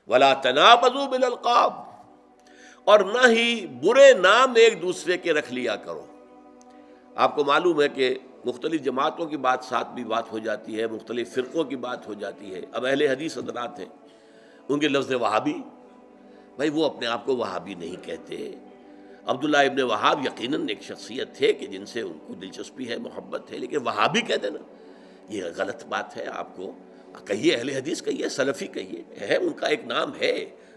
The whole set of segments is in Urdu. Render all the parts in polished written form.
ولا تنابزوا بالالقاب، اور نہ ہی برے نام ایک دوسرے کے رکھ لیا کرو۔ آپ کو معلوم ہے کہ مختلف جماعتوں کی بات ساتھ بھی بات ہو جاتی ہے، مختلف فرقوں کی بات ہو جاتی ہے۔ اب اہل حدیث حضرات ہیں، ان کے لفظ وہابی، بھائی وہ اپنے آپ کو وہابی نہیں کہتے۔ عبداللہ ابن وہاب یقیناً ایک شخصیت تھے کہ جن سے ان کو دلچسپی ہے، محبت ہے، لیکن وہابی کہتے نا، یہ غلط بات ہے۔ آپ کو کہیے اہل حدیث کہیے، سلفی کہیے، ہے ان کا ایک نام ہے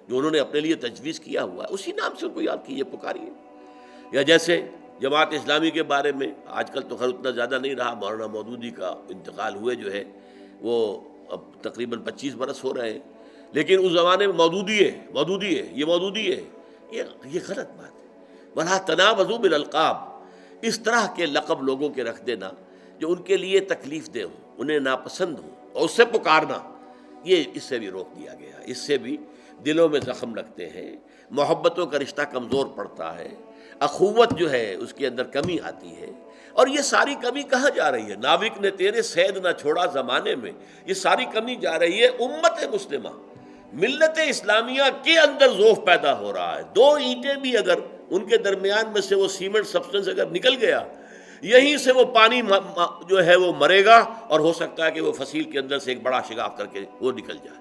جو انہوں نے اپنے لیے تجویز کیا ہوا ہے، اسی نام سے ان کو یاد کیجیے، پکاریے۔ یا جیسے جماعت اسلامی کے بارے میں آج کل تو خیر اتنا زیادہ نہیں رہا، مولانا مودودی کا انتقال ہوئے جو ہے وہ اب تقریباً 25 برس ہو رہے ہیں، لیکن اس زمانے میں مودودی ہے، یہ مودودی ہے، یہ غلط بات ہے۔ وَلَا تَنَابَزُوا بِالْأَلْقَابِ، اس طرح کے لقب لوگوں کے رکھ دینا جو ان کے لیے تکلیف دہ ہوں، انہیں ناپسند ہوں، اور اس سے پکارنا، یہ اس سے بھی روک دیا گیا۔ اس سے بھی دلوں میں زخم لگتے ہیں، محبتوں کا رشتہ کمزور پڑتا ہے، اخوت جو ہے اس کے اندر کمی آتی ہے۔ اور یہ ساری کمی کہاں جا رہی ہے؟ ناوک نے تیرے صید نہ چھوڑا زمانے میں، یہ ساری کمی جا رہی ہے امت مسلمہ، ملت اسلامیہ کے اندر ذوف پیدا ہو رہا ہے۔ دو اینٹیں بھی اگر ان کے درمیان میں سے وہ سیمنٹ سبسٹنس اگر نکل گیا، یہیں سے وہ پانی جو ہے وہ مرے گا، اور ہو سکتا ہے کہ وہ فصیل کے اندر سے ایک بڑا شگاف کر کے وہ نکل جائے،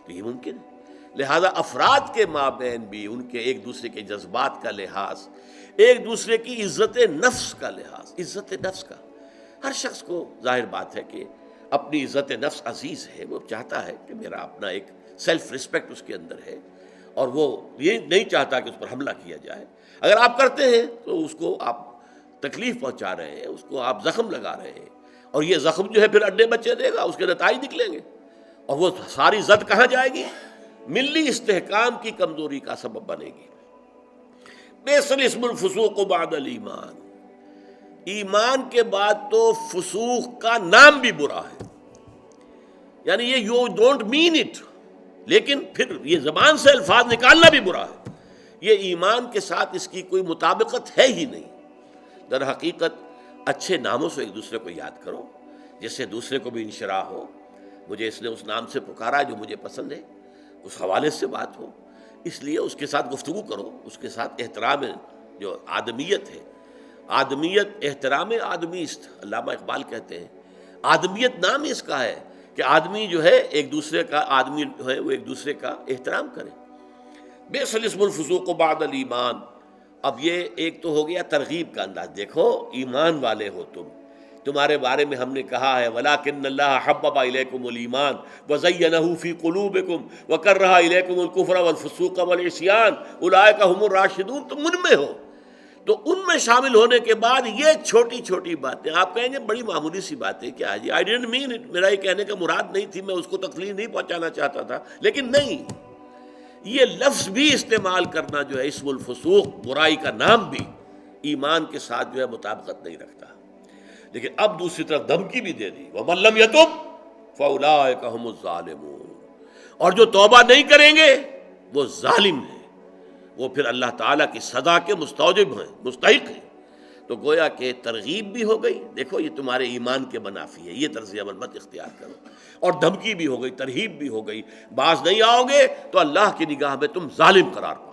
تو یہ ممکن ہے۔ لہذا افراد کے مابین بھی ان کے ایک دوسرے کے جذبات کا لحاظ، ایک دوسرے کی عزت نفس کا لحاظ، عزت نفس کا، ہر شخص کو ظاہر بات ہے کہ اپنی عزت نفس عزیز ہے، وہ چاہتا ہے کہ میرا اپنا ایک سیلف رسپیکٹ اس کے اندر ہے، اور وہ یہ نہیں چاہتا کہ اس پر حملہ کیا جائے۔ اگر آپ کرتے ہیں تو اس کو آپ تکلیف پہنچا رہے ہیں، اس کو آپ زخم لگا رہے ہیں، اور یہ زخم جو ہے پھر اڈے بچے دے گا، اس کے نتائج نکلیں گے، اور وہ ساری زد کہاں جائے گی؟ ملی استحکام کی کمزوری کا سبب بنے گی۔ بئس الاسم الفسوق بعد الایمان، ایمان کے بعد تو فسوق کا نام بھی برا ہے، یعنی یہ یو ڈونٹ مین اٹ، لیکن پھر یہ زبان سے الفاظ نکالنا بھی برا ہے، یہ ایمان کے ساتھ اس کی کوئی مطابقت ہے ہی نہیں۔ در حقیقت اچھے ناموں سے ایک دوسرے کو یاد کرو، جس سے دوسرے کو بھی انشراح ہو، مجھے اس نے اس نام سے پکارا جو مجھے پسند ہے، اس حوالے سے بات ہو، اس لیے اس کے ساتھ گفتگو کرو، اس کے ساتھ احترام جو آدمیت ہے، آدمیت احترام آدمی است، علامہ اقبال کہتے ہیں، آدمیت نام اس کا ہے کہ آدمی جو ہے ایک دوسرے کا، آدمی جو ہے وہ ایک دوسرے کا احترام کرے۔ بئس الاسم الفسوق بعد الایمان، اب یہ ایک تو ہو گیا ترغیب کا انداز، دیکھو ایمان والے ہو تمہارے بارے میں ہم نے کہا ہے وَلَٰكِنَّ اللَّهَ حَبَّبَ إِلَيْكُمُ الْإِيمَانَ وَزَيَّنَهُ فِي قُلُوبِكُمْ وَكَرَّهَ إِلَيْكُمُ الْكُفْرَ وَالْفُسُوقَ وَالْعِصْيَانَ أُولَٰئِكَ هُمُ الرَّاشِدُونَ، تم ان میں ہو۔ تو ان میں شامل ہونے کے بعد یہ چھوٹی چھوٹی باتیں آپ کہیں گے بڑی معمولی سی باتیں، کیا جی آئی ڈنٹ مین اٹ، میرا یہ کہنے کا مراد نہیں تھی، میں اس کو تکلیف نہیں پہنچانا چاہتا تھا، لیکن نہیں، یہ لفظ بھی استعمال کرنا جو ہے اسم الفسوق، برائی کا نام بھی ایمان کے ساتھ جو ہے مطابقت نہیں رکھتا۔ لیکن اب دوسری طرف دھمکی بھی دے دی، وَمَن لَّمْ يَتُبْ فَأُولَٰئِكَ هُمُ الظَّالِمُونَ، اور جو توبہ نہیں کریں گے وہ ظالم ہیں، وہ پھر اللہ تعالیٰ کی سزا کے مستوجب ہیں، مستحق ہیں۔ تو گویا کہ ترغیب بھی ہو گئی، دیکھو یہ تمہارے ایمان کے منافی ہے، یہ طرز عمل مت اختیار کرو، اور دھمکی بھی ہو گئی، ترہیب بھی ہو گئی، باز نہیں آؤ گے تو اللہ کی نگاہ میں تم ظالم قرار پاؤ۔